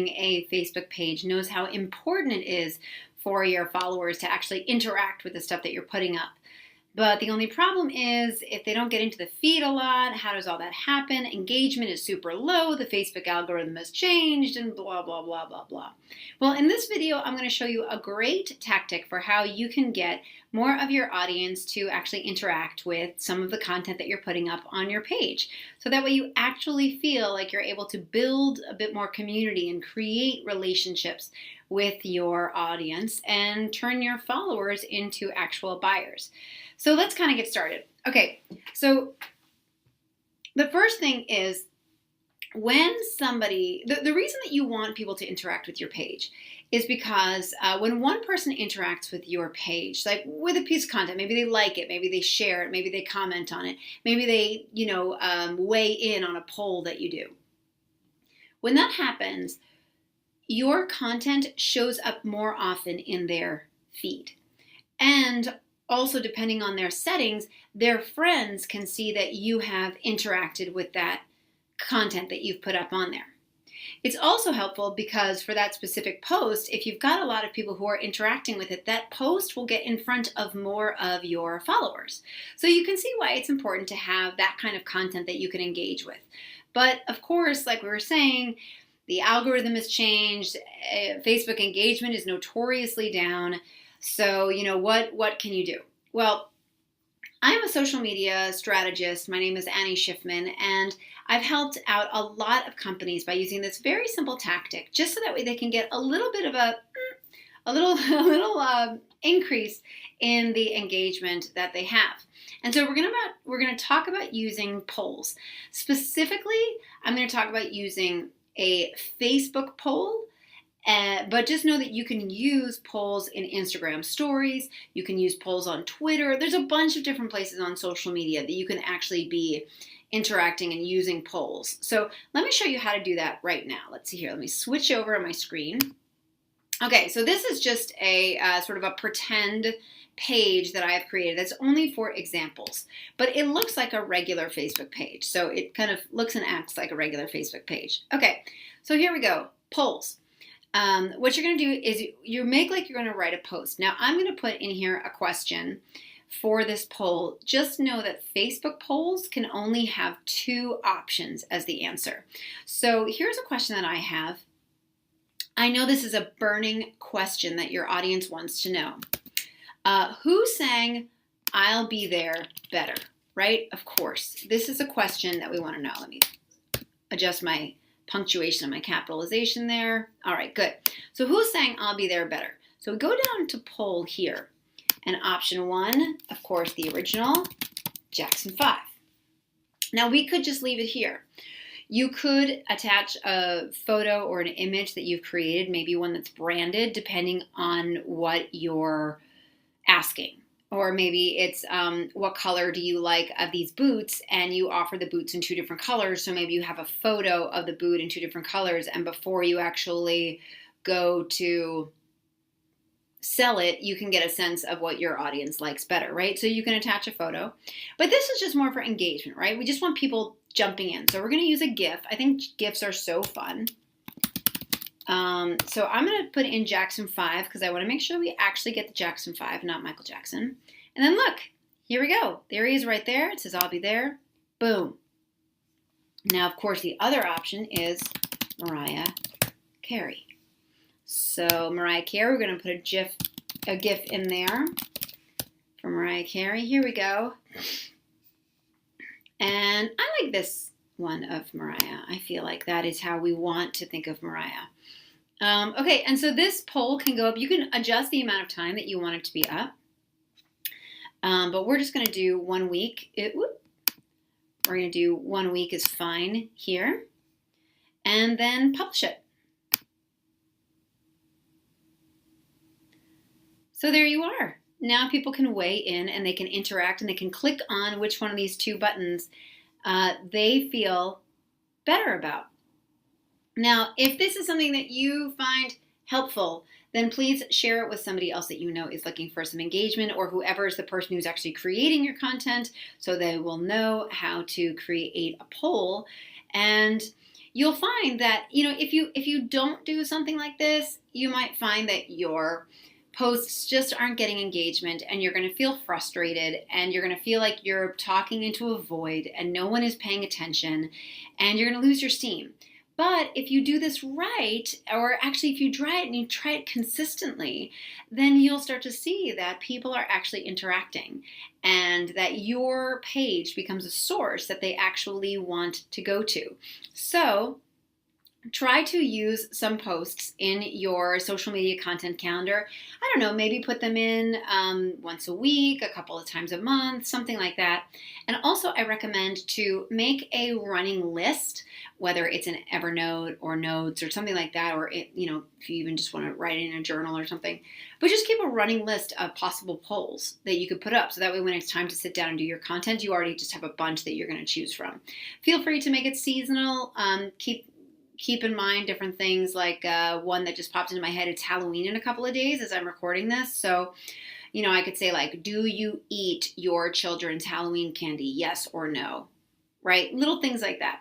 running a Facebook page knows how important it is for your followers to actually interact with the stuff that you're putting up. But the only problem is if they don't get into the feed a lot, how does all that happen? Engagement is super low, the Facebook algorithm has changed, and blah, blah, blah, blah, blah. Well, in this video, I'm going to show you a great tactic for how you can get more of your audience to actually interact with some of the content that you're putting up on your page. So that way you actually feel like you're able to build a bit more community and create relationships with your audience and turn your followers into actual buyers. So let's kind of get started. Okay, so the first thing is when somebody, the reason that you want people to interact with your page is because when one person interacts with your page, like with a piece of content, maybe they like it, maybe they share it, maybe they comment on it, maybe they, weigh in on a poll that you do. When that happens, your content shows up more often in their feed. And also, depending on their settings, their friends can see that you have interacted with that content that you've put up on there. It's also helpful because for that specific post, if you've got a lot of people who are interacting with it, that post will get in front of more of your followers. So you can see why it's important to have that kind of content that you can engage with. But of course, like we were saying, the algorithm has changed. Facebook engagement is notoriously down. So, what can you do? Well, I'm a social media strategist. My name is Annie Schiffman, and I've helped out a lot of companies by using this very simple tactic, just so that way they can get a little bit of a little increase in the engagement that they have. And so we're gonna talk about using polls. Specifically, I'm going to talk about using a Facebook poll. But just know that you can use polls in Instagram stories. You can use polls on Twitter. There's a bunch of different places on social media that you can actually be interacting and using polls. So let me show you how to do that right now. Let's see here. Let me switch over on my screen. Okay, so this is just a sort of a pretend page that I have created that's only for examples, but it looks like a regular Facebook page. So it kind of looks and acts like a regular Facebook page. Okay, so here we go. Polls. What you're going to do is you make like you're going to write a post. Now I'm going to put in here a question for this poll. Just know that Facebook polls can only have 2 options as the answer. So here's a question that I have. I know this is a burning question that your audience wants to know. Who sang "I'll Be There" better? Right? Of course. This is a question that we want to know. Let me adjust my punctuation and my capitalization there. All right, good. So who sang "I'll Be There" better? So we go down to poll here. And option 1, of course, the original, Jackson 5. Now we could just leave it here. You could attach a photo or an image that you've created, maybe one that's branded, depending on what you're asking. Or maybe it's what color do you like of these boots, and you offer the boots in 2 different colors. So maybe you have a photo of the boot in 2 different colors, and before you actually go to sell it, you can get a sense of what your audience likes better, right? So you can attach a photo. But this is just more for engagement, right? We just want people jumping in. So we're going to use a GIF. I think GIFs are so fun. So I'm going to put in Jackson 5 because I want to make sure we actually get the Jackson 5, not Michael Jackson. And then look, here we go. There he is right there. It says, "I'll be there." Boom. Now, of course, the other option is Mariah Carey. So Mariah Carey, we're going to put a GIF in there for Mariah Carey. Here we go. And I like this one of Mariah. I feel like that is how we want to think of Mariah. Okay, and so this poll can go up. You can adjust the amount of time that you want it to be up. But we're just going to do 1 week. We're going to do 1 week is fine here. And then publish it. So there you are. Now people can weigh in and they can interact and they can click on which one of these 2 buttons they feel better about. Now, if this is something that you find helpful, then please share it with somebody else that you know is looking for some engagement, or whoever is the person who's actually creating your content, so they will know how to create a poll. And you'll find that, if you don't do something like this, you might find that your posts just aren't getting engagement, and you're going to feel frustrated, and you're going to feel like you're talking into a void and no one is paying attention, and you're going to lose your steam. But if you do this right, or actually if you try it and you try it consistently, then you'll start to see that people are actually interacting, and that your page becomes a source that they actually want to go to. So try to use some posts in your social media content calendar. I don't know, maybe put them in once a week, a couple of times a month, something like that. And also I recommend to make a running list, whether it's in Evernote or Notes or something like that, or if you even just want to write it in a journal or something. But just keep a running list of possible polls that you could put up, so that way when it's time to sit down and do your content, you already just have a bunch that you're going to choose from. Feel free to make it seasonal. Keep in mind different things, like one that just popped into my head. It's Halloween in a couple of days as I'm recording this. So, I could say, like, do you eat your children's Halloween candy? Yes or no, right? Little things like that.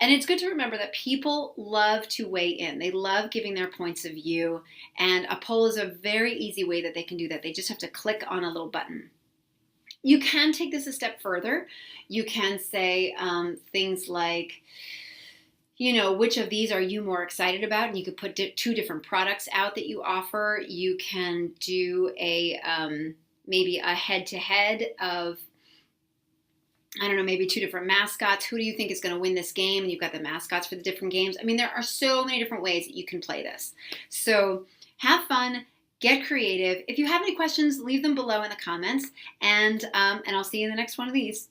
And it's good to remember that people love to weigh in. They love giving their points of view. And a poll is a very easy way that they can do that. They just have to click on a little button. You can take this a step further. You can say things like, which of these are you more excited about? And you could put 2 different products out that you offer. You can do maybe a head-to-head of, I don't know, maybe 2 different mascots. Who do you think is going to win this game? And you've got the mascots for the different games. I mean, there are so many different ways that you can play this. So have fun, get creative. If you have any questions, leave them below in the comments, and I'll see you in the next one of these.